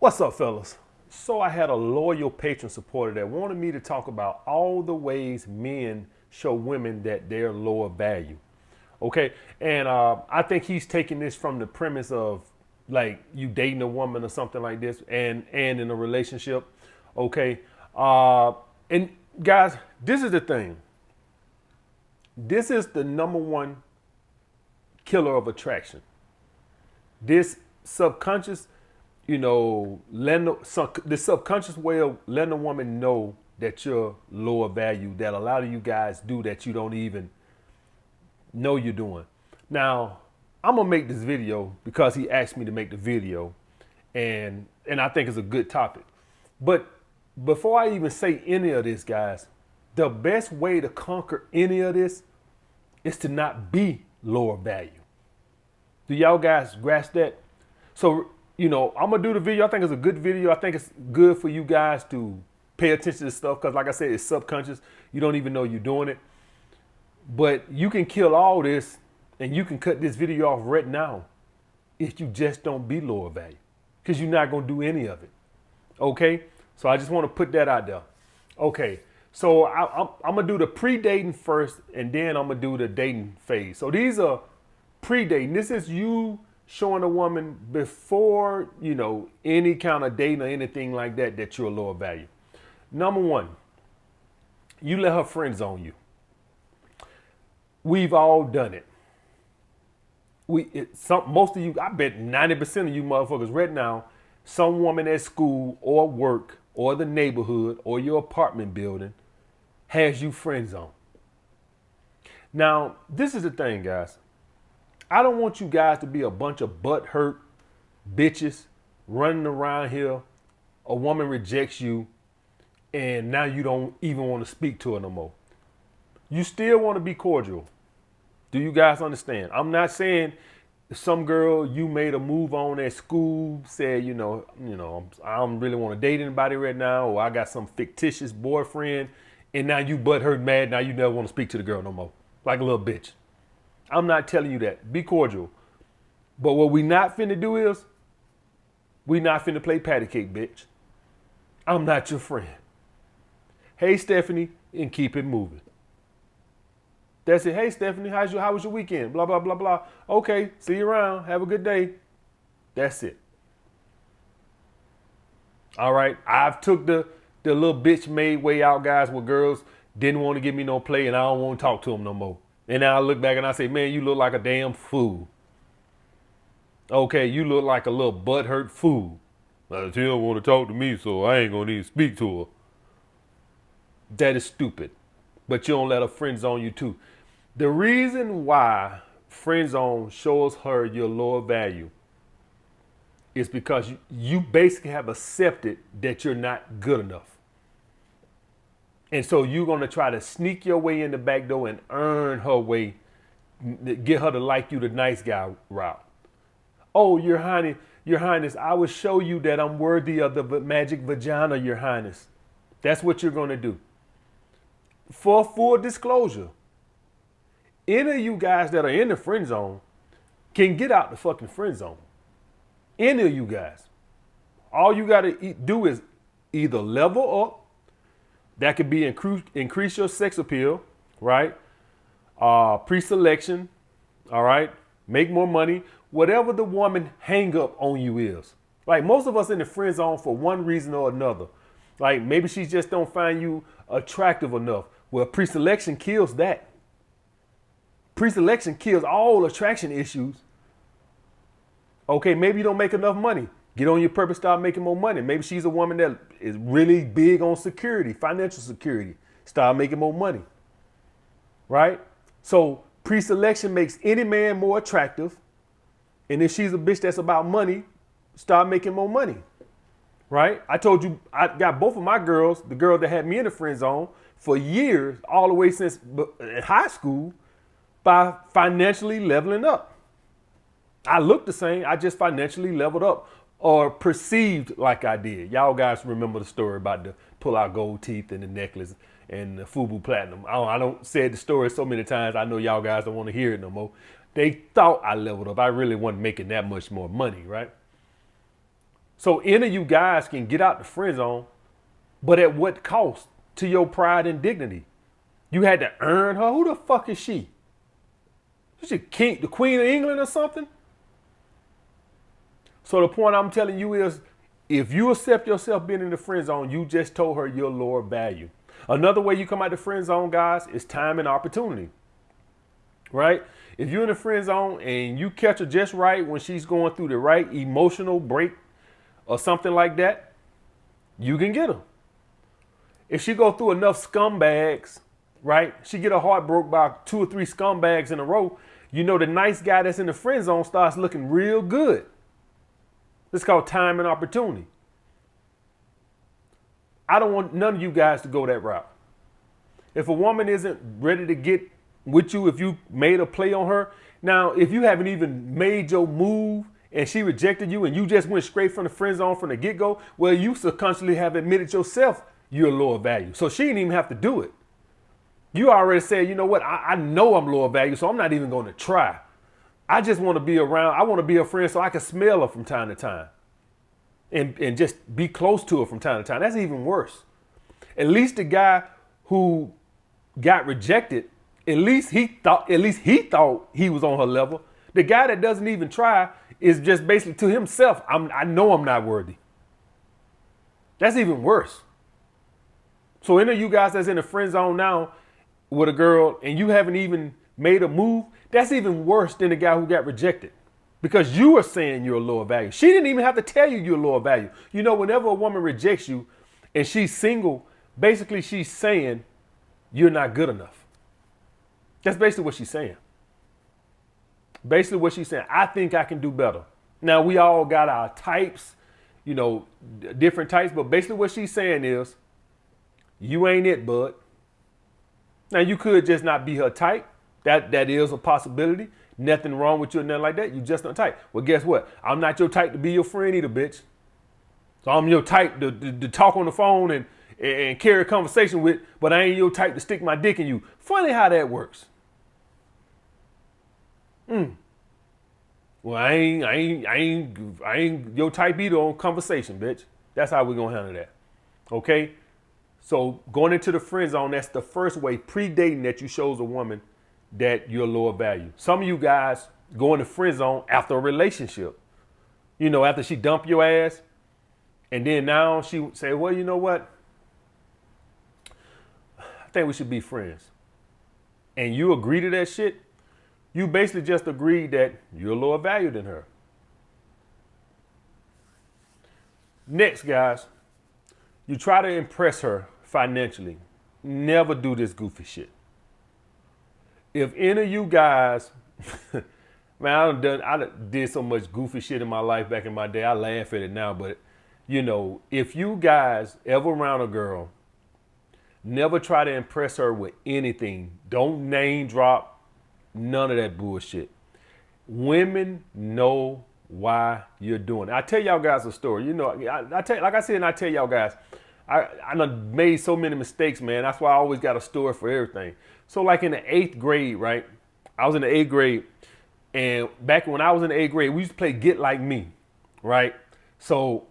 What's up, fellas? So I had a loyal patron supporter that wanted me to talk about all the ways men show women that they're lower value. Okay, and I think he's taking this from the premise of like you dating a woman or something like this, and in a relationship. Okay, and guys, this is the thing. This is the number one killer of attraction. This subconscious, the subconscious way of letting a woman know that you're lower value that a lot of you guys do that you don't even know you're doing. Now, I'm gonna make this video because he asked me to make the video, and I think it's a good topic. But before I even say any of this, guys, the best way to conquer any of this is to not be lower value. Do y'all guys grasp that? So, I'm gonna do the video. I think it's a good video. I think it's good for you guys to pay attention to this stuff because, like I said, it's subconscious. You don't even know you're doing it. But you can kill all this and you can cut this video off right now if you just don't be lower value because you're not gonna do any of it. Okay? So I just want to put that out there. Okay. So I'm gonna do the pre-dating first, and then I'm gonna do the dating phase. So these are pre-dating. This is you showing a woman before, any kind of dating or anything like that, that you're a lower value. Number one, you let her friend zone you. We've all done it. Most of you, I bet 90% of you motherfuckers right now, some woman at school or work or the neighborhood or your apartment building has you friend zone. Now, this is the thing, guys. I don't want you guys to be a bunch of butt hurt bitches running around here. A woman rejects you and now you don't even want to speak to her no more. You still want to be cordial. Do you guys understand? I'm not saying some girl you made a move on at school, said, I don't really want to date anybody right now, or I got some fictitious boyfriend, and now you butt hurt mad, now you never want to speak to the girl no more. Like a little bitch. I'm not telling you that. Be cordial. But what we not finna do is, we not finna play patty cake, bitch. I'm not your friend. Hey, Stephanie, and keep it moving. That's it. Hey, Stephanie, how was your weekend? Blah, blah, blah, blah. Okay, see you around. Have a good day. That's it. All right. I've took the little bitch made way out, guys, where girls didn't want to give me no play and I don't want to talk to them no more. And now I look back and I say, man, you look like a damn fool. Okay, you look like a little butthurt fool. She don't want to talk to me, so I ain't going to even speak to her. That is stupid. But you don't let her friend zone you too. The reason why friend zone shows her your lower value is because you basically have accepted that you're not good enough. And so you're going to try to sneak your way in the back door and earn her way, get her to like you the nice guy route. Oh, Your Highness, I will show you that I'm worthy of the magic vagina, Your Highness. That's what you're going to do. For full disclosure, any of you guys that are in the friend zone can get out the fucking friend zone. Any of you guys. All you got to do is either level up. That could be increase your sex appeal, right? Pre-selection, all right? Make more money. Whatever the woman hang up on you is. Like most of us in the friend zone for one reason or another. Like maybe she just don't find you attractive enough. Well, pre-selection kills that. Pre-selection kills all attraction issues. Okay, maybe you don't make enough money. Get on your purpose, start making more money. Maybe she's a woman that is really big on security, financial security. Start making more money. Right? So pre-selection makes any man more attractive. And if she's a bitch that's about money, start making more money. Right? I told you I got both of my girls, the girl that had me in the friend zone for years, all the way since high school, by financially leveling up. I look the same, I just financially leveled up. Or perceived like I did. Y'all guys remember the story about the pull out gold teeth and the necklace and the FUBU platinum. I don't say the story so many times. I know y'all guys don't want to hear it no more. They thought I leveled up. I really wasn't making that much more money, right? So any of you guys can get out the friend zone, but at what cost to your pride and dignity? You had to earn her. Who the fuck is she? Is she the Queen of England or something? So the point I'm telling you is, if you accept yourself being in the friend zone, you just told her your lower value. Another way you come out the friend zone, guys, is time and opportunity. Right? If you're in the friend zone and you catch her just right when she's going through the right emotional break or something like that, you can get her. If she go through enough scumbags, right? She get her heart broke by 2 or 3 scumbags in a row. You know the nice guy that's in the friend zone starts looking real good. It's called time and opportunity. I don't want none of you guys to go that route. If a woman isn't ready to get with you, if you made a play on her, now if you haven't even made your move and she rejected you and you just went straight from the friend zone from the get-go, well, you subconsciously have admitted yourself you're lower value. So she didn't even have to do it. You already said, you know what, I know I'm lower value, so I'm not even going to try. I just want to be around. I want to be a friend so I can smell her from time to time and just be close to her from time to time. That's even worse. At least the guy who got rejected, at least he thought he was on her level. The guy that doesn't even try is just basically to himself, I know I'm not worthy. That's even worse. So any of you guys that's in the friend zone now with a girl and you haven't even made a move, that's even worse than the guy who got rejected because you are saying you're a lower value. She didn't even have to tell you you're a lower value. You know, whenever a woman rejects you and she's single, basically she's saying you're not good enough. That's basically what she's saying. Basically what she's saying, I think I can do better. Now we all got our types, you know, different types, but basically what she's saying is, you ain't it, bud. Now you could just not be her type. That is a possibility. Nothing wrong with you or nothing like that. You just not type. Well, guess what? I'm not your type to be your friend either, bitch. So I'm your type to talk on the phone and carry a conversation with, but I ain't your type to stick my dick in you. Funny how that works. Well, I ain't your type either on conversation, bitch. That's how we're gonna handle that. Okay? So going into the friend zone, that's the first way, pre-dating, that you shows a woman that you're lower value. Some of you guys go in the friend zone after a relationship. You know, after she dumped your ass, and then now she say, well, you know what? I think we should be friends. And you agree to that shit, you basically just agreed that you're lower value than her. Next, guys, you try to impress her financially. Never do this goofy shit. If any of you guys, man, I did so much goofy shit in my life back in my day. I laugh at it now, but you know, if you guys ever around a girl, never try to impress her with anything. Don't name drop, none of that bullshit. Women know why you're doing it. I tell y'all guys a story. You know, I tell y'all guys, I done made so many mistakes, man. That's why I always got a story for everything. So like in the 8th grade, right? I was in the 8th grade, and back when I was in the 8th grade, we used to play Get Like Me, right? So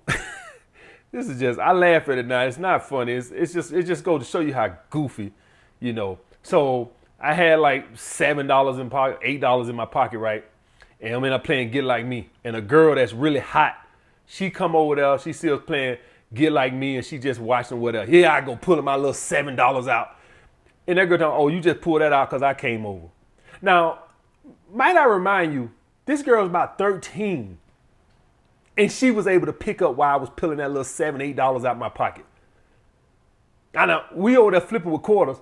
this is just, I laugh at it now. It's not funny. It just goes to show you how goofy, you know. So I had like $7 in pocket, $8 in my pocket, right? And I'm in there playing Get Like Me. And a girl that's really hot, she come over there, she see us playing Get Like Me, and she just watching whatever. Here I go pulling my little $7 out. And that girl telling, oh, you just pulled that out because I came over. Now, might I remind you, this girl's about 13. And she was able to pick up while I was pulling that little $7, $8 out my pocket. I know, we over there flipping with quarters.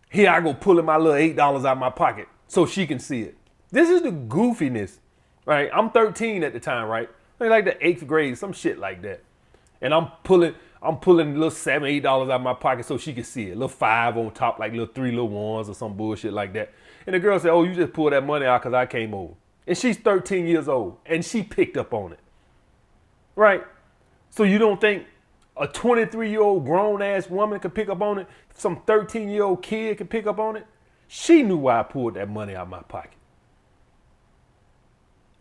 Here I go pulling my little $8 out my pocket so she can see it. This is the goofiness, right? I'm 13 at the time, right? Like the 8th grade, some shit like that. And I'm pulling little $7, $8 out of my pocket so she can see it. Little 5 on top, like little 3 little ones or some bullshit like that. And the girl said, oh, you just pulled that money out because I came over. And she's 13 years old, and she picked up on it. Right? So you don't think a 23-year-old grown-ass woman could pick up on it? Some 13-year-old kid could pick up on it? She knew why I pulled that money out of my pocket.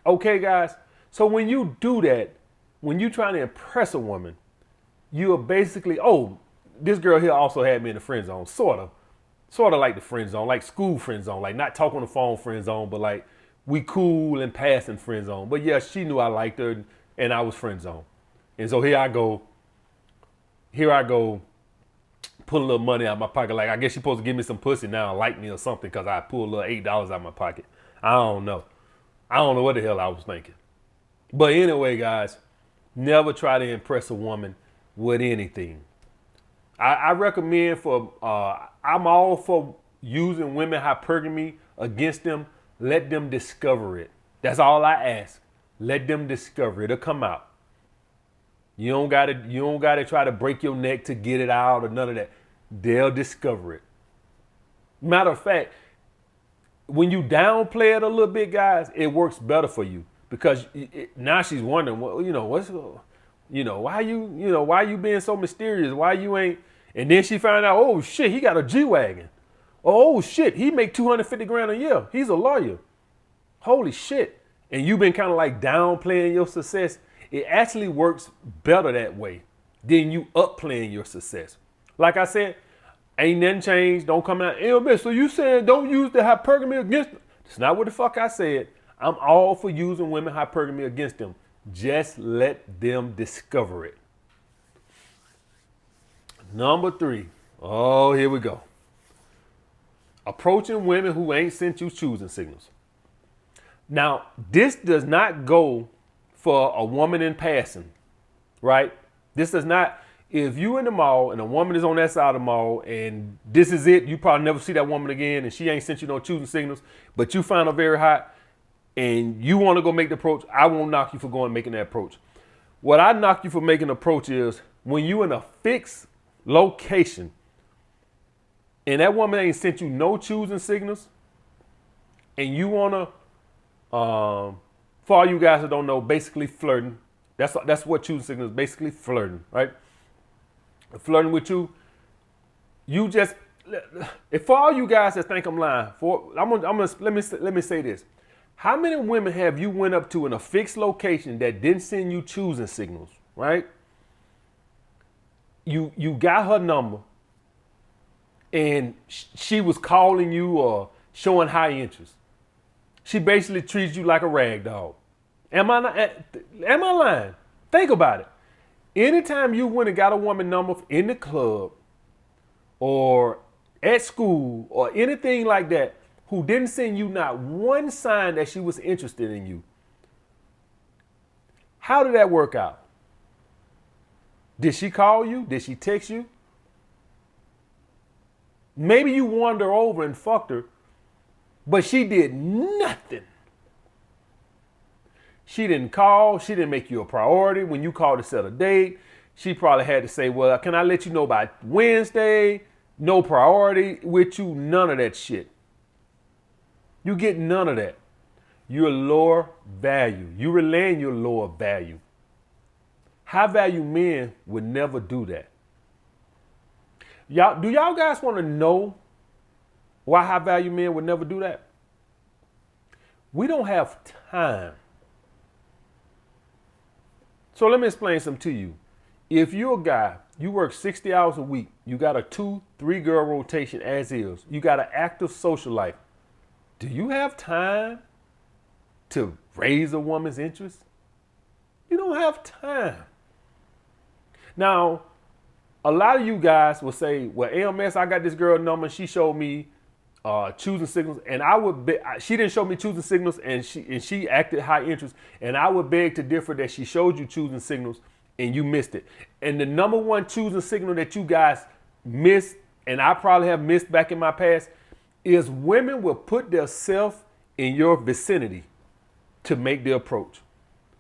Okay, guys? So when you do that, when you trying to impress a woman, you are basically, oh, this girl here also had me in the friend zone, sort of like the friend zone, like school friend zone, like not talk on the phone friend zone, but like we cool and passing friend zone. But yeah, she knew I liked her and I was friend zone. And so here I go, pull a little money out of my pocket. Like I guess she's supposed to give me some pussy now, like me or something, because I pulled a little $8 out of my pocket. I don't know what the hell I was thinking. But anyway, guys, never try to impress a woman with anything. I recommend I'm all for using women hypergamy against them. Let them discover it. That's all I ask. Let them discover it. It'll come out. You don't gotta try to break your neck to get it out or none of that. They'll discover it. Matter of fact, when you downplay it a little bit, guys, it works better for you because now she's wondering, well, why you being so mysterious? Why you ain't? And then she found out, oh shit, he got a G-Wagon. Oh shit, he make 250 grand a year. He's a lawyer. Holy shit. And you've been kind of like downplaying your success. It actually works better that way than you upplaying your success. Like I said, ain't nothing changed. Don't come out, so you saying don't use the hypergamy against them. That's not what the fuck I said. I'm all for using women hypergamy against them. Just let them discover it. Number 3. Oh, here we go. Approaching women who ain't sent you choosing signals. Now, this does not go for a woman in passing, right? This does not, if you in the mall and a woman is on that side of the mall and this is it, you probably never see that woman again and she ain't sent you no choosing signals, but you find her very hot and you want to go make the approach, I won't knock you for going and making that approach. What I knock you for making the approach is when you in a fixed location and that woman ain't sent you no choosing signals and you want to, for all you guys that don't know, basically flirting. That's what choosing signals is, basically flirting, right? Flirting with you. You just, if for all you guys that think I'm lying, let me say this. How many women have you went up to in a fixed location that didn't send you choosing signals, right? You got her number and she was calling you or showing high interest. She basically treats you like a rag dog. Am I lying? Think about it. Anytime you went and got a woman number in the club or at school or anything like that who didn't send you not one sign that she was interested in you, how did that work out? Did she call you? Did she text you? Maybe you won her over and fucked her, but she did nothing. She didn't call. She didn't make you a priority. When you called to set a date, she probably had to say, well, can I let you know by Wednesday? No priority with you. None of that shit. You get none of that. You're lower value. You relaying your lower value. High value men would never do that. Do y'all guys want to know why high value men would never do that? We don't have time. So let me explain something to you. If you're a guy, you work 60 hours a week, you got a 2-3 girl rotation as is, you got an active social life, do you have time to raise a woman's interest? You don't have time. Now, a lot of you guys will say, well, AMS, I got this girl number, she showed me choosing signals, and she didn't show me choosing signals, and she acted high interest, and I would beg to differ that she showed you choosing signals and you missed it. And the number one choosing signal that you guys missed, and I probably have missed back in my past, is women will put their self in your vicinity to make the approach.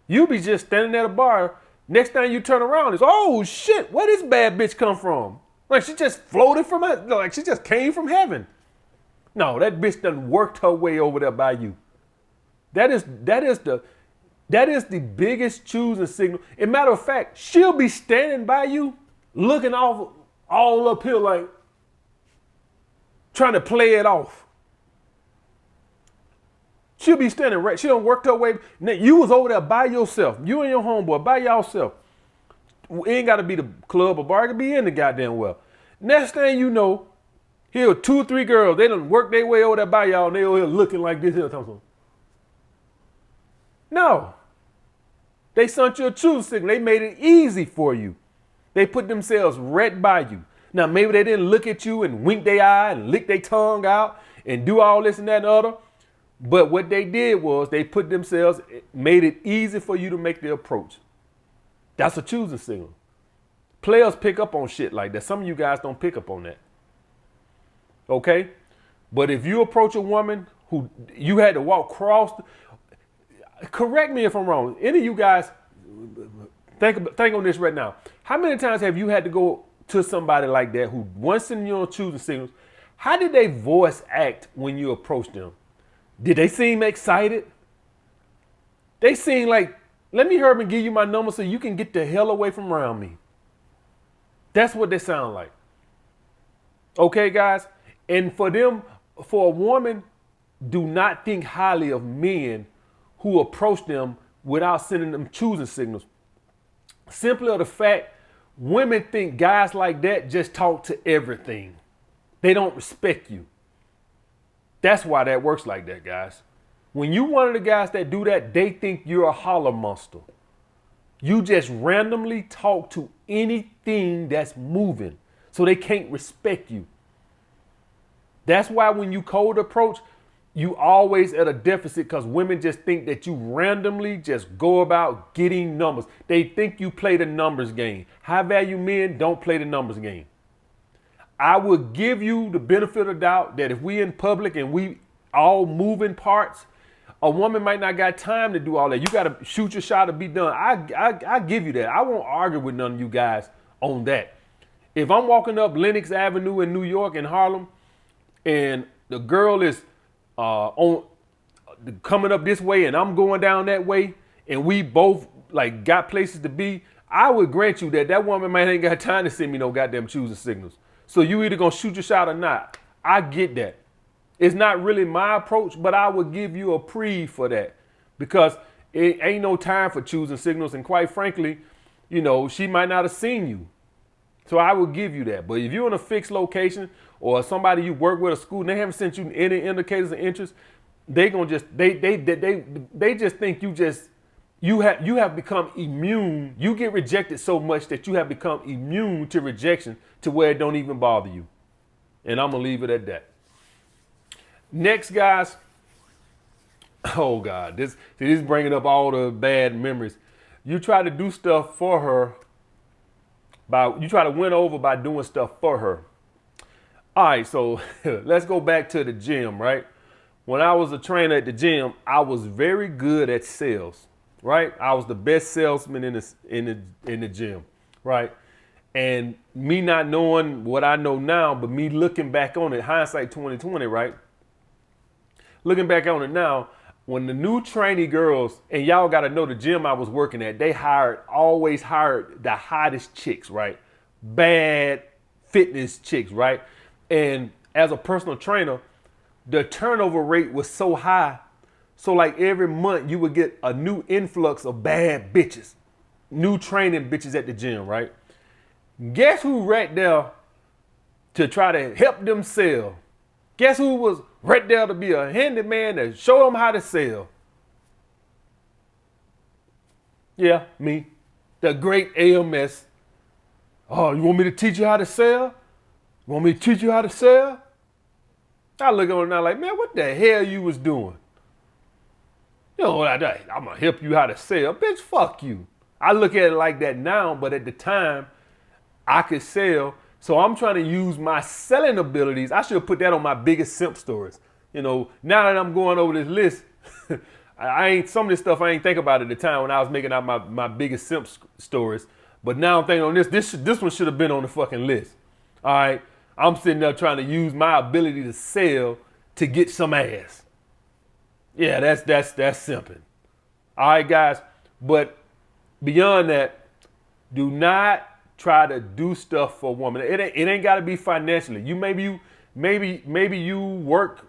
You be just standing at a bar, next time you turn around is, oh shit, where this bad bitch come from? Like she just floated from it, like she just came from heaven. No, that bitch done worked her way over there by you. That is the biggest choosing signal. As a matter of fact, she'll be standing by you, looking all up here like trying to play it off. She'll be standing right. She don't work her way. Now, you was over there by yourself. You and your homeboy by yourself. It ain't got to be the club or bar. It could be in the goddamn well. Next thing you know, here 2 or 3 girls. They done work their way over there by y'all, and they over here looking like this. No. They sent you a choose signal. They made it easy for you. They put themselves right by you. Now, maybe they didn't look at you and wink their eye and lick their tongue out and do all this and that and other. But what they did was they put themselves, made it easy for you to make the approach. That's a choosing signal. Players pick up on shit like that. Some of you guys don't pick up on that. Okay? But if you approach a woman who you had to walk across, correct me if I'm wrong. Any of you guys, think on this right now. How many times have you had to go to somebody like that who once sending you on choosing signals? How did they voice act when you approached them? Did they seem excited? They seem like, let me hurry and give you my number so you can get the hell away from around me. That's what they sound like. Okay, guys? And for a woman, do not think highly of men who approach them without sending them choosing signals. Simply of the fact, women think guys like that just talk to everything. They don't respect you. That's why that works like that, guys. When you one of the guys that do that, they think you're a holler monster. You just randomly talk to anything that's moving, so they can't respect you. That's why when you cold approach, you always at a deficit because women just think that you randomly just go about getting numbers. They think you play the numbers game. High value men don't play the numbers game. I would give you the benefit of the doubt that if we in public and we all moving parts, a woman might not got time to do all that. You got to shoot your shot to be done. I give you that. I won't argue with none of you guys on that. If I'm walking up Lenox Avenue in New York in Harlem and the girl is on coming up this way and I'm going down that way and we both like got places to be, I would grant you that that woman might ain't got time to send me no goddamn choosing signals. So you either gonna shoot your shot or not. I get that. It's not really my approach, but I would give you a pre for that because it ain't no time for choosing signals. And quite frankly, you know, she might not have seen you. So I would give you that. But if you're in a fixed location or somebody you work with at school and they haven't sent you any indicators of interest, they gonna just they just think you have become immune. You get rejected so much that you have become immune to rejection to where it don't even bother you. And I'm gonna leave it at that. Next, guys. Oh God, this is bringing up all the bad memories. You try to do stuff for her. You try to win over by doing stuff for her. All right, so let's go back to the gym, right? When I was a trainer at the gym, I was very good at sales, right? I was the best salesman in the gym, right? And me not knowing what I know now, but me looking back on it, hindsight 2020, right? Looking back on it now, when the new trainee girls, and y'all got to know the gym I was working at, they always hired the hottest chicks, right? Bad fitness chicks, right? And as a personal trainer, the turnover rate was so high. So like every month you would get a new influx of bad bitches, new training bitches at the gym, right? Guess who right there to try to help them sell? Guess who was right there to be a handyman to show them how to sell? Yeah, me, the great AMS. Oh, you want me to teach you how to sell? You want me to teach you how to sell? I look on it now like, man, what the hell you was doing? You know what I'm going to help you how to sell. Bitch, fuck you. I look at it like that now, but at the time, I could sell. So I'm trying to use my selling abilities. I should have put that on my biggest simp stories. You know, now that I'm going over this list, some of this stuff I ain't think about at the time when I was making out my biggest simp stories. But now I'm thinking on this one should have been on the fucking list. All right. I'm sitting there trying to use my ability to sell to get some ass. Yeah, that's simping. All right, guys. But beyond that, do not try to do stuff for a woman. It ain't got to be financially. Maybe you work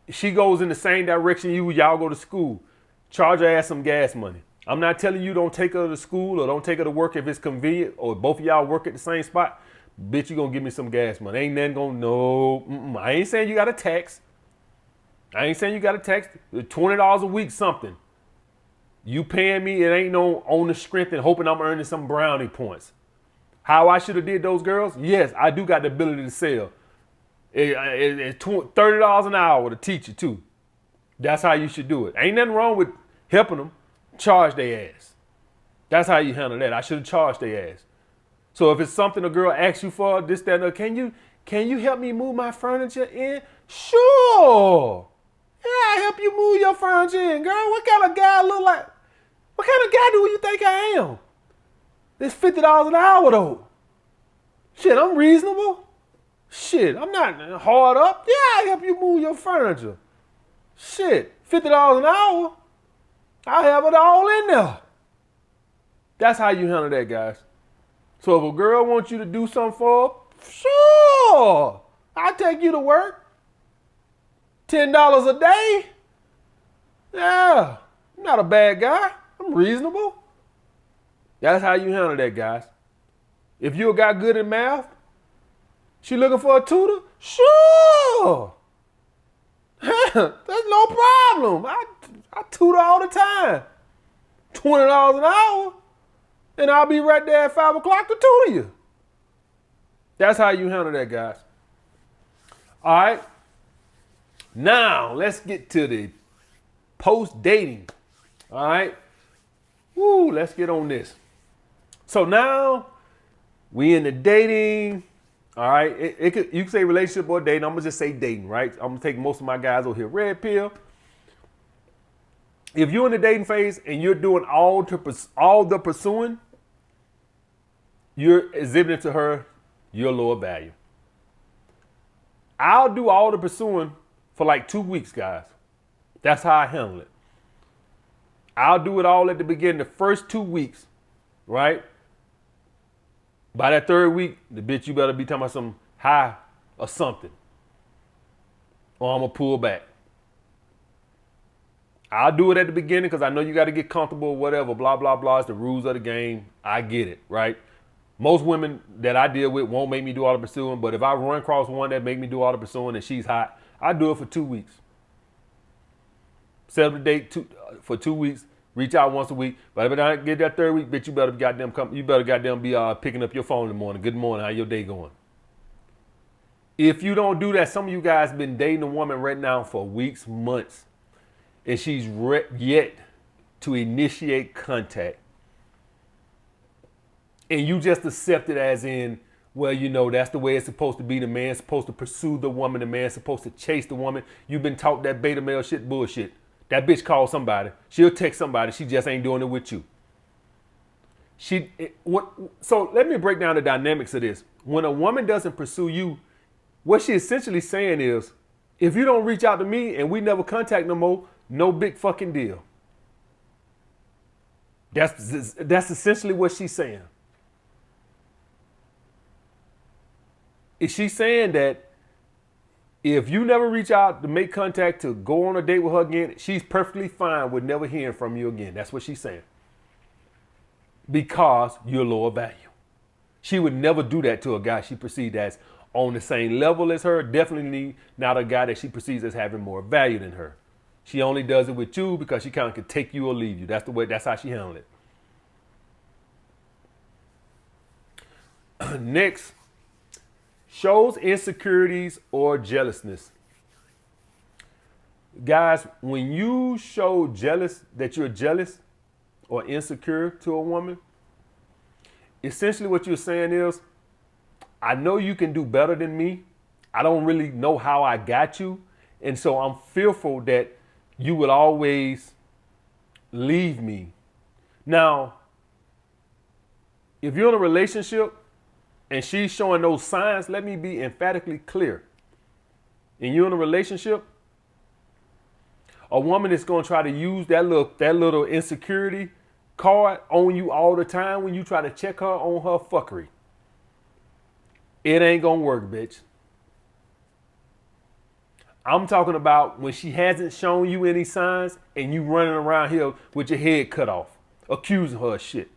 She goes in the same direction y'all go to school. Charge her ass some gas money. I'm not telling you don't take her to school or don't take her to work if it's convenient or both of y'all work at the same spot. Bitch, you gonna give me some gas money. Ain't nothing gonna, no. I ain't saying you got a tax. $20 a week, something. You paying me, it ain't no on the strength and hoping I'm earning some brownie points. How I should have did those girls? Yes, I do got the ability to sell. It's $30 an hour to teach you too. That's how you should do it. Ain't nothing wrong with helping them. Charge their ass. That's how you handle that. I should have charged their ass. So if it's something a girl asks you for, this, that, and can you help me move my furniture in? Sure. Yeah, I help you move your furniture in, girl. What kind of guy look like? What kind of guy do you think I am? It's $50 an hour though. Shit, I'm reasonable. Shit, I'm not hard up. Yeah, I help you move your furniture. Shit, $50 an hour. I have it all in there. That's how you handle that, guys. So if a girl wants you to do something for her, sure, I'll take you to work. $10 a day. Yeah, I'm not a bad guy. I'm reasonable. That's how you handle that, guys. If you got good in math, she looking for a tutor? Sure. That's no problem. I tutor all the time. $20 an hour, and I'll be right there at 5 o'clock to tutor you. That's how you handle that, guys. All right. Now, let's get to the post-dating. All right. Woo, let's get on this. So now, we in the dating. All right. You can say relationship or dating. I'm going to just say dating, right? I'm going to take most of my guys over here red pill. If you're in the dating phase and you're doing all the pursuing, you're exhibiting to her your lower value. I'll do all the pursuing for like 2 weeks, guys. That's how I handle it. I'll do it all at the beginning, the first 2 weeks, right? By that third week, the bitch, you better be talking about some high or something. Or I'm going to pull back. I'll do it at the beginning because I know you got to get comfortable, whatever, blah, blah, blah. It's the rules of the game. I get it, right? Most women that I deal with won't make me do all the pursuing, but if I run across one that make me do all the pursuing and she's hot, I do it for 2 weeks. Set up a date for 2 weeks, reach out once a week. But if I get that third week, bitch, you better goddamn be picking up your phone in the morning. Good morning, how your day going? If you don't do that, some of you guys been dating a woman right now for weeks, months, and she's yet to initiate contact. And you just accept it as in, well, you know, that's the way it's supposed to be. The man's supposed to pursue the woman. The man's supposed to chase the woman. You've been taught that beta male shit bullshit. That bitch calls somebody. She'll text somebody. She just ain't doing it with you. So let me break down the dynamics of this. When a woman doesn't pursue you, what she essentially saying is, if you don't reach out to me and we never contact no more, no big fucking deal. That's essentially what she's saying. Is she saying that if you never reach out to make contact to go on a date with her again, she's perfectly fine with never hearing from you again? That's what she's saying. Because you're lower value. She would never do that to a guy she perceived as on the same level as her. Definitely not a guy that she perceives as having more value than her. She only does it with you because she kind of can take you or leave you. That's how she handled it. Next. Shows insecurities or jealousness. Guys, when you show that you're jealous or insecure to a woman, essentially what you're saying is, I know you can do better than me. I don't really know how I got you. And so I'm fearful that you will always leave me. Now, if you're in a relationship, and she's showing those signs, let me be emphatically clear. And you're in a relationship, a woman is going to try to use that little insecurity card on you all the time when you try to check her on her fuckery. It ain't going to work, bitch. I'm talking about when she hasn't shown you any signs and you running around here with your head cut off, accusing her of shit,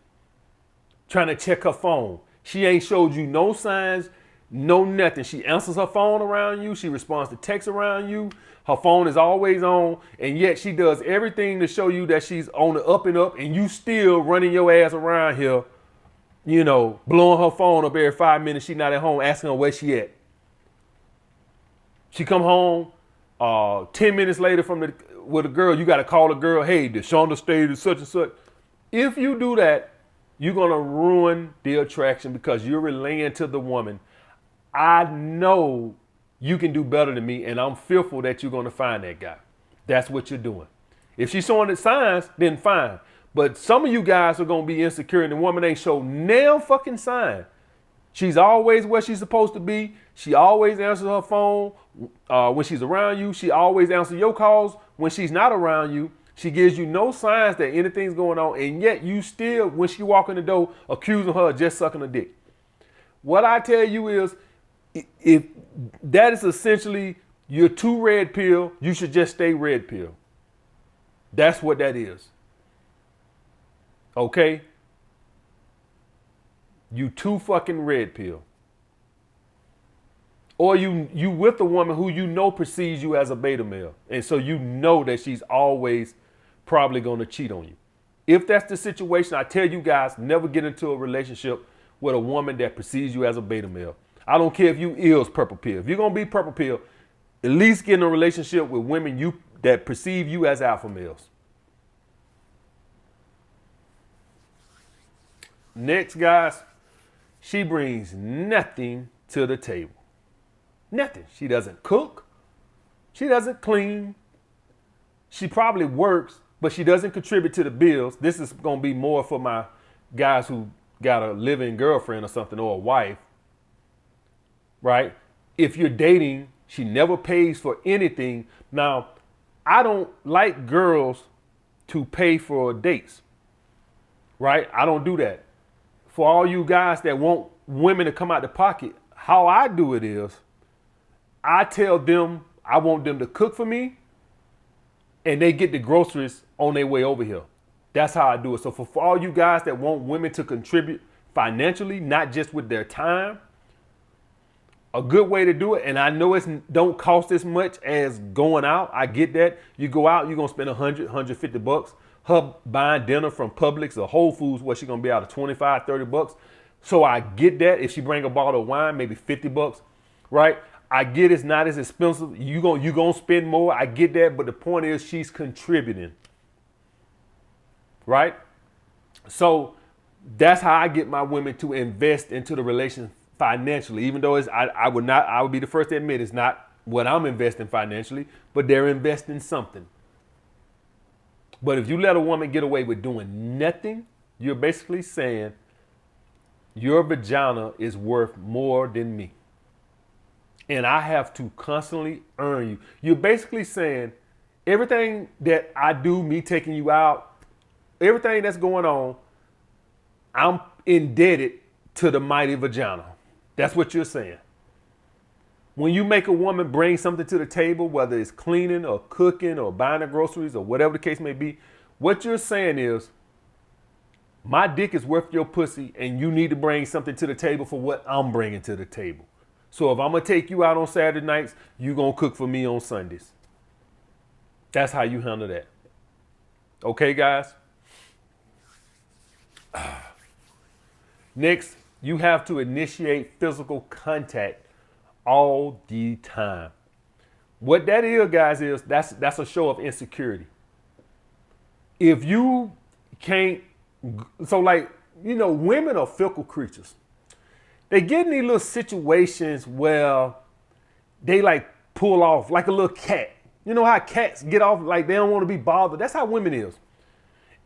trying to check her phone. She ain't showed you no signs, no nothing. She answers her phone around you. She responds to texts around you. Her phone is always on, and yet she does everything to show you that she's on the up and up, and you still running your ass around here, you know, blowing her phone up every 5 minutes. She not at home, asking her where she at. She come home 10 minutes later with a girl. You got to call the girl, hey, DeShonda stayed at such and such. If you do that, you're going to ruin the attraction because you're relaying to the woman, I know you can do better than me, and I'm fearful that you're going to find that guy. That's what you're doing. If she's showing the signs, then fine. But some of you guys are going to be insecure, and the woman ain't show no fucking sign. She's always where she's supposed to be. She always answers her phone when she's around you. She always answers your calls when she's not around you. She gives you no signs that anything's going on, and yet you still, when she walk in the door, accusing her of just sucking a dick. What I tell you is, if that is essentially you're too red pill, you should just stay red pill. That's what that is. Okay? You too fucking red pill. Or you with a woman who you know perceives you as a beta male. And so you know that she's always probably going to cheat on you. If that's the situation, I tell you guys, never get into a relationship with a woman that perceives you as a beta male. I don't care if you is purple pill. If you're going to be purple pill, at least get in a relationship with women that perceive you as alpha males. Next, guys, she brings nothing to the table. Nothing. She doesn't cook. She doesn't clean. She probably works, but she doesn't contribute to the bills. This is going to be more for my guys who got a living girlfriend or something, or a wife. Right? If you're dating, she never pays for anything. Now, I don't like girls to pay for dates. Right? I don't do that. For all you guys that want women to come out the pocket, how I do it is, I tell them I want them to cook for me, and they get the groceries on their way over here. That's how I do it. So for all you guys that want women to contribute financially, not just with their time, a good way to do it, and I know it don't cost as much as going out. I get that. You go out, you're going to spend $100, $150. Her buying dinner from Publix or Whole Foods, where she's going to be out of $25, $30. So I get that. If she bring a bottle of wine, maybe $50, right? I get it's not as expensive. You gonna spend more. I get that. But the point is she's contributing, right? So that's how I get my women to invest into the relation financially, even though I would be the first to admit it's not what I'm investing financially, but they're investing something. But if you let a woman get away with doing nothing, you're basically saying your vagina is worth more than me. And I have to constantly earn you. You're basically saying everything that I do, me taking you out, everything that's going on, I'm indebted to the mighty vagina. That's what you're saying. When you make a woman bring something to the table, whether it's cleaning or cooking or buying the groceries or whatever the case may be, what you're saying is, my dick is worth your pussy, and you need to bring something to the table for what I'm bringing to the table. So if I'm going to take you out on Saturday nights, you're going to cook for me on Sundays. That's how you handle that. Okay, guys? Next, you have to initiate physical contact all the time. What that is, guys, is that's a show of insecurity. If you can't, so like, you know, women are fickle creatures. They get in these little situations where they like pull off like a little cat. You know how cats get off like they don't want to be bothered? That's how women is.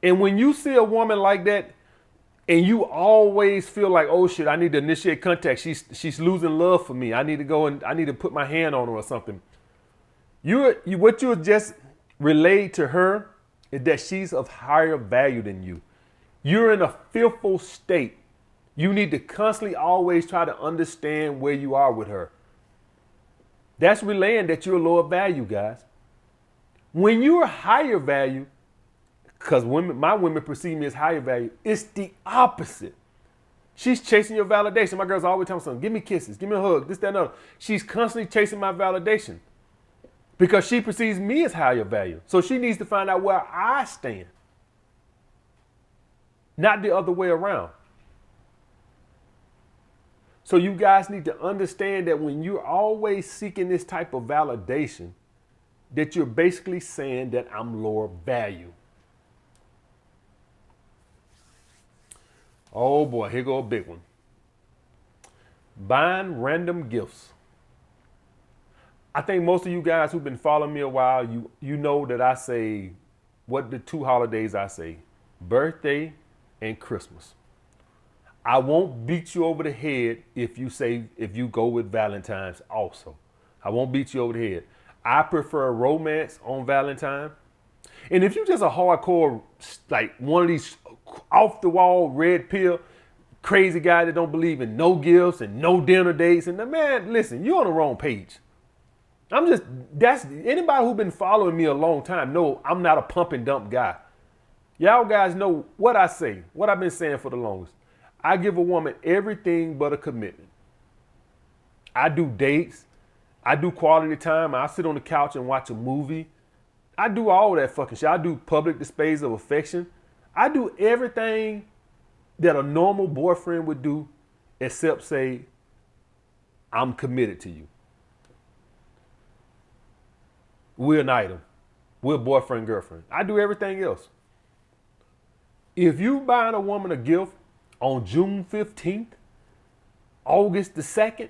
And when you see a woman like that and you always feel like, oh shit, I need to initiate contact. She's losing love for me. I need to go and I need to put my hand on her or something. What you just relayed to her is that she's of higher value than you. You're in a fearful state. You need to constantly always try to understand where you are with her. That's relaying that you're lower value, guys. When you're higher value, because my women perceive me as higher value, it's the opposite. She's chasing your validation. My girl's always telling me something. Give me kisses, give me a hug, this, that, and other. She's constantly chasing my validation because she perceives me as higher value. So she needs to find out where I stand, not the other way around. So you guys need to understand that when you're always seeking this type of validation, that you're basically saying that I'm lower value. Oh boy, here go a big one. Buying random gifts. I think most of you guys who've been following me a while, you know that I say, what the two holidays I say, birthday and Christmas. I won't beat you over the head if you go with Valentine's also. I won't beat you over the head. I prefer romance on Valentine. And if you're just a hardcore, like one of these off the wall, red pill, crazy guy that don't believe in no gifts and no dinner dates, and man, listen, you're on the wrong page. That's anybody who's been following me a long time know I'm not a pump and dump guy. Y'all guys know what I say, what I've been saying for the longest. I give a woman everything but a commitment. I do dates. I do quality time. I sit on the couch and watch a movie. I do all that fucking shit. I do public displays of affection. I do everything that a normal boyfriend would do except say, I'm committed to you. We're an item. We're boyfriend, girlfriend. I do everything else. If you buying a woman a gift on June 15th, August the 2nd,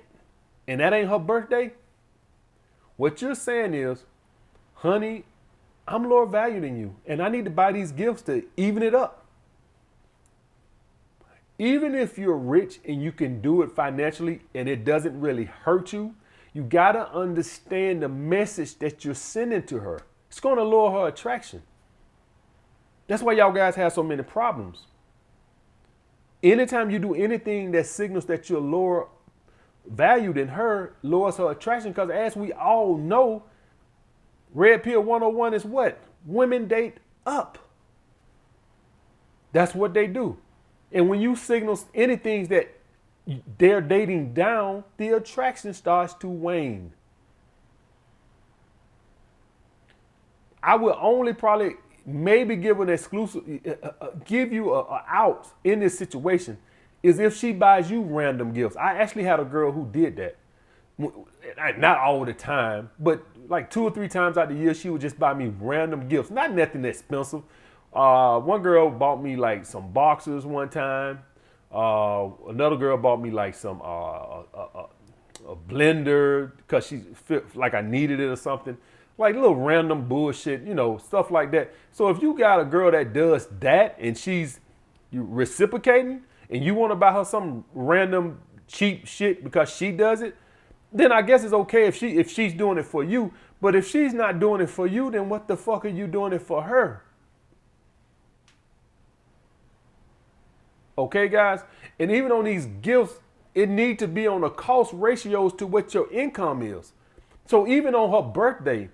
and that ain't her birthday, what you're saying is, honey, I'm lower value than you, and I need to buy these gifts to even it up. Even if you're rich and you can do it financially and it doesn't really hurt you, you gotta understand the message that you're sending to her. It's gonna lower her attraction. That's why y'all guys have so many problems. Anytime you do anything that signals that you're lower value than her, lowers her attraction, because as we all know, Red Pill 101 is what? Women date up. That's what they do. And when you signal anything that they're dating down, the attraction starts to wane. I will only probably maybe give an exclusive, give you a out in this situation is if she buys you random gifts. I actually had a girl who did that. Not all the time, but like 2 or 3 times out of the year, she would just buy me random gifts. Not nothing expensive. One girl bought me like some boxers one time. Another girl bought me like some a blender because she felt like I needed it or something. Like little random bullshit, stuff like that. So if you got a girl that does that and she's reciprocating and you want to buy her some random cheap shit because she does it, then I guess it's okay if she's doing it for you. But if she's not doing it for you, then what the fuck are you doing it for her? Okay, guys? And even on these gifts, it need to be on the cost ratios to what your income is. So even on her birthday,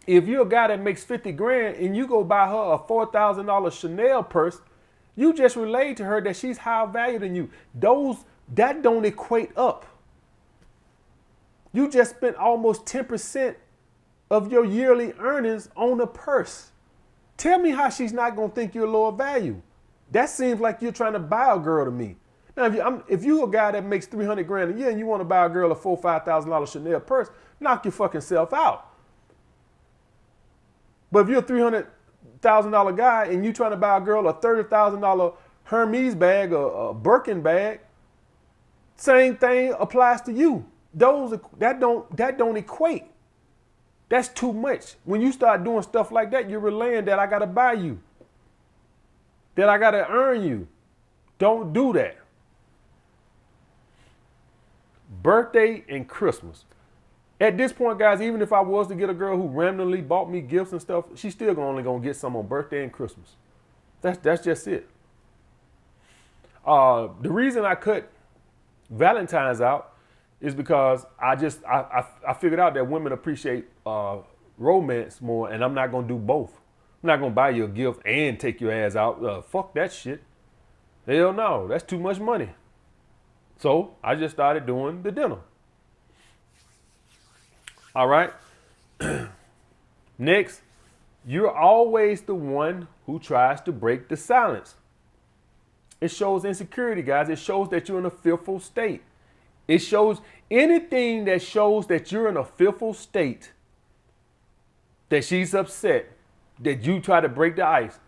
if you're a guy that makes 50 grand and you go buy her a $4,000 Chanel purse, you just relayed to her that she's higher value than you. That don't equate up. You just spent almost 10% of your yearly earnings on a purse. Tell me how she's not going to think you're lower value. That seems like you're trying to buy a girl to me. Now, if you're a guy that makes 300 grand a year and you want to buy a girl a $4,000 or $5,000 Chanel purse, knock your fucking self out. But if you're a $300,000 guy and you trying to buy a girl a $30,000 Hermes bag or a Birkin bag, same thing applies to you. That don't equate. That's too much. When you start doing stuff like that, you're relaying that I gotta buy you, that I gotta earn you. Don't do that. Birthday and Christmas. At this point, guys, even if I was to get a girl who randomly bought me gifts and stuff, she's still only gonna get some on birthday and Christmas. That's just it. The reason I cut Valentine's out is because I figured out that women appreciate romance more, and I'm not gonna do both. I'm not gonna buy you a gift and take your ass out. Fuck that shit. Hell no, that's too much money. So I just started doing the dinner. All right. Next, you're always the one who tries to break the silence. It shows insecurity, guys. It shows that you're in a fearful state. It shows anything that shows that you're in a fearful state, that she's upset, that you try to break the ice.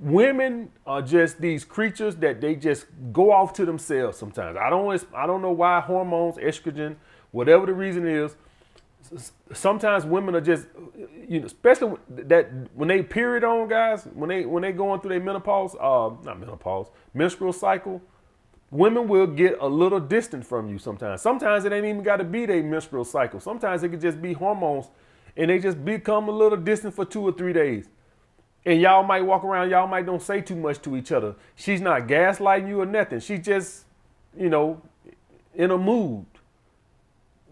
Women are just these creatures that they just go off to themselves sometimes. I don't know why hormones, estrogen, whatever the reason is. Sometimes women are just, especially that when they period on, guys, when they going through their menstrual cycle, women will get a little distant from you sometimes. Sometimes it ain't even got to be their menstrual cycle. Sometimes it could just be hormones, and they just become a little distant for 2 or 3 days. And y'all might walk around, y'all might don't say too much to each other. She's not gaslighting you or nothing. She's just, in a mood.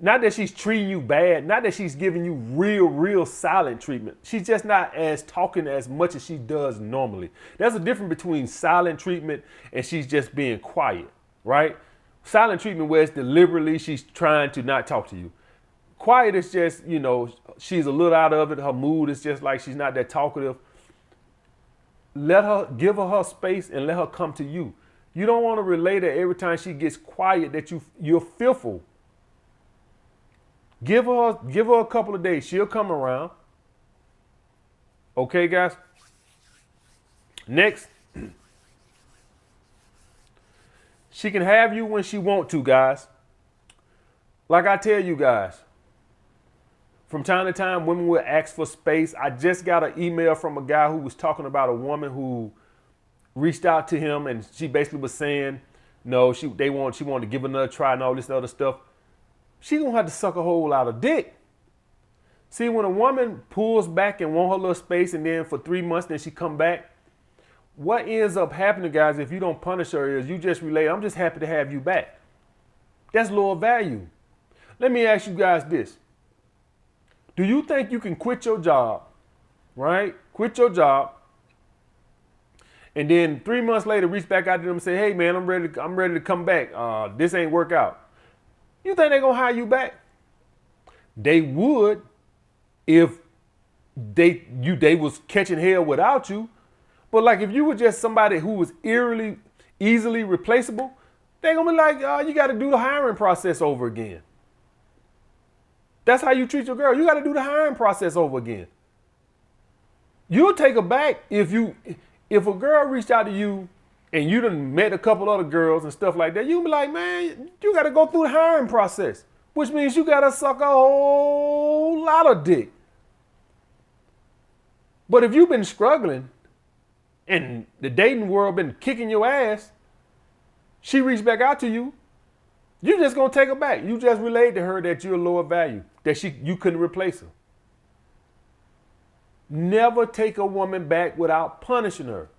Not that she's treating you bad, not that she's giving you real silent treatment. She's just not as talking as much as she does normally. There's a difference between silent treatment and she's just being quiet, right? Silent treatment where it's deliberately she's trying to not talk to you. Quiet is just, she's a little out of it. Her mood is just like she's not that talkative. Give her space and let her come to you. You don't want to relate her every time she gets quiet that you're fearful. Give her a couple of days. She'll come around. Okay, guys? Next. She can have you when she want to, guys. Like I tell you guys, from time to time, women will ask for space. I just got an email from a guy who was talking about a woman who reached out to him, and she basically was saying, no, she wanted to give another try and all this other stuff. She gonna have to suck a whole lot of dick. See, when a woman pulls back and want her little space, and then for 3 months, then she come back, what ends up happening, guys, if you don't punish her is you just relate, I'm just happy to have you back. That's lower value. Let me ask you guys this. Do you think you can quit your job, right? Quit your job, and then 3 months later reach back out to them and say, hey man, I'm ready to come back. This ain't work out. You think they're gonna hire you back? They would if they was catching hell without you. But like if you were just somebody who was easily replaceable, they're gonna be like, you gotta do the hiring process over again. That's how you treat your girl. You gotta do the hiring process over again. You'll take her back if a girl reached out to you and you done met a couple other girls and stuff like that, you'll be like, man, you got to go through the hiring process, which means you got to suck a whole lot of dick. But if you've been struggling and the dating world been kicking your ass, she reached back out to you, you just going to take her back. You just relayed to her that you're lower value, that you couldn't replace her. Never take a woman back without punishing her.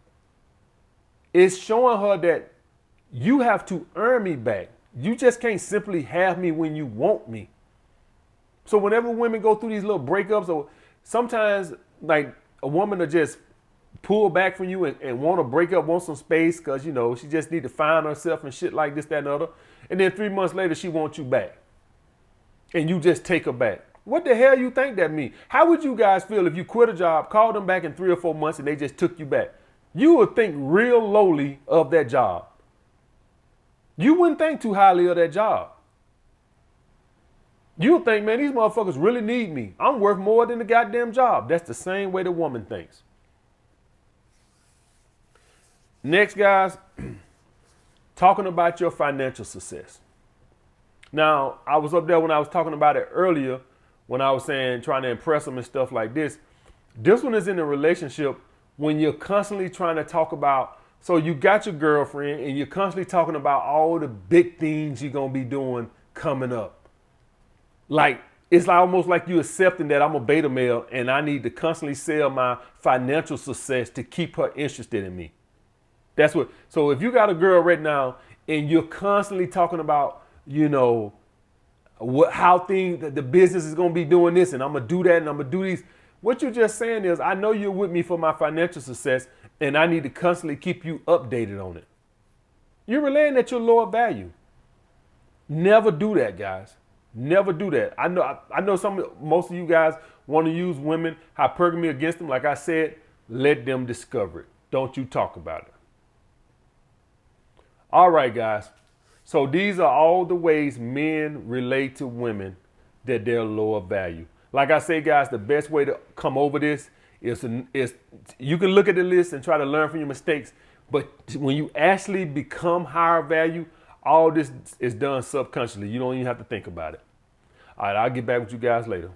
It's showing her that you have to earn me back. You just can't simply have me when you want me. So whenever women go through these little breakups, or sometimes like a woman will just pull back from you and want to break up, want some space because, she just need to find herself and shit like this, that, and the other. And then 3 months later, she wants you back. And you just take her back. What the hell you think that means? How would you guys feel if you quit a job, called them back in 3 or 4 months, and they just took you back? You would think real lowly of that job. You wouldn't think too highly of that job. You would think, man, these motherfuckers really need me. I'm worth more than the goddamn job. That's the same way the woman thinks. Next, guys, talking about your financial success. Now, I was up there when I was talking about it earlier, when I was saying trying to impress them and stuff like this. This one is in a relationship when you're constantly trying to talk about, so you got your girlfriend and you're constantly talking about all the big things you're going to be doing coming up. Like, it's almost like you accepting that I'm a beta male and I need to constantly sell my financial success to keep her interested in me. So if you got a girl right now and you're constantly talking about, how things, the business is going to be doing this, and I'm going to do that, and I'm going to do these. What you're just saying is, I know you're with me for my financial success, and I need to constantly keep you updated on it. You're relaying that you're lower value. Never do that, guys. Never do that. I know most of you guys want to use women, hypergamy against them. Like I said, let them discover it. Don't you talk about it. All right, guys. So these are all the ways men relate to women that they're lower value. Like I say, guys, the best way to come over this is you can look at the list and try to learn from your mistakes. But when you actually become higher value, all this is done subconsciously. You don't even have to think about it. All right, I'll get back with you guys later.